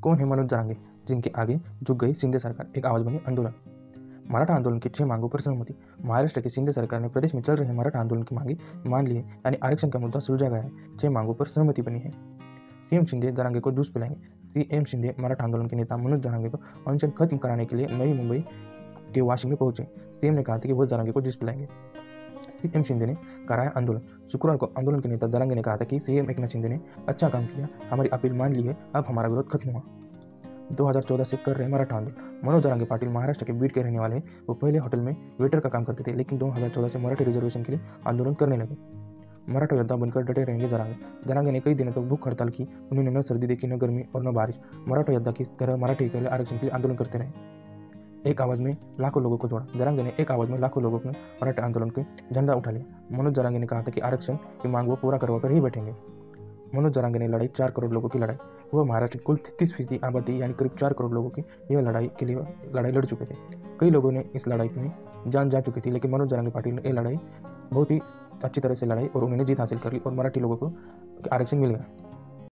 कौन है मनोज जरांगे, जिनके आगे झुक गई शिंदे सरकार? एक आवाज बनी आंदोलन। मराठा आंदोलन की 6 मांगों पर सहमति। महाराष्ट्र की शिंदे सरकार ने प्रदेश में चल रहे मराठा आंदोलन की मांगे मान ली है, यानी आरक्षण का मुद्दा सुलझा गया है। 6 मांगों पर सहमति बनी है। सीएम शिंदे जरांगे को जूस पिलाएंगे। सीएम शिंदे मराठा आंदोलन के नेता मनोज जरांगे को अनशन खत्म कराने के लिए नई मुंबई के वाशिंग में पहुंचे। सीएम ने कहा था कि वो जरांगे को जूस पिलाएंगे। सीएम शिंदे ने कराया आंदोलन। शुक्रवार को आंदोलन के नेता जरांगे ने कहा था कि सीएम एकनाथ शिंदे ने अच्छा काम किया, हमारी अपील मान ली है, अब हमारा विरोध खत्म हुआ। 2014 से कर रहे मराठा आंदोलन। मनोज जरांगे पाटिल महाराष्ट्र के बीड के रहने वाले हैं। वो पहले होटल में वेटर का काम करते थे, लेकिन 2014 से मराठी रिजर्वेशन के लिए आंदोलन करने लगे। मराठा योद्धा बनकर डटे रहेंगे जरांगे। जरांगे ने कई दिनों तक भूख हड़ताल की। उन्होंने न सर्दी देखी, न गर्मी और न बारिश। मराठा योद्धा की तरह मराठी के लिए आरक्षण के लिए आंदोलन करते रहे। एक आवाज में लाखों लोगों को जोड़ा। जरांगे ने एक आवाज में लाखों लोगों ने मराठा आंदोलन के झंडा उठा लिया। मनोज जरांगे ने कहा था कि आरक्षण की मांग वो पूरा करवा कर ही बैठेंगे। मनोज जरांगे ने लड़ाई 4 करोड़ लोगों की लड़ाई। वह महाराष्ट्र की कुल 33% आबादी यानी करीब 4 करोड़ लोगों की यह लड़ाई के लिए लड़ाई लड़ चुके थे। कई लोगों ने इस लड़ाई में जान जा चुकी थी, लेकिन मनोज जरांगे पाटिल ने यह लड़ाई बहुत ही अच्छी तरह से लड़ाई और उन्होंने जीत हासिल कर ली और मराठी लोगों को आरक्षण मिल गया।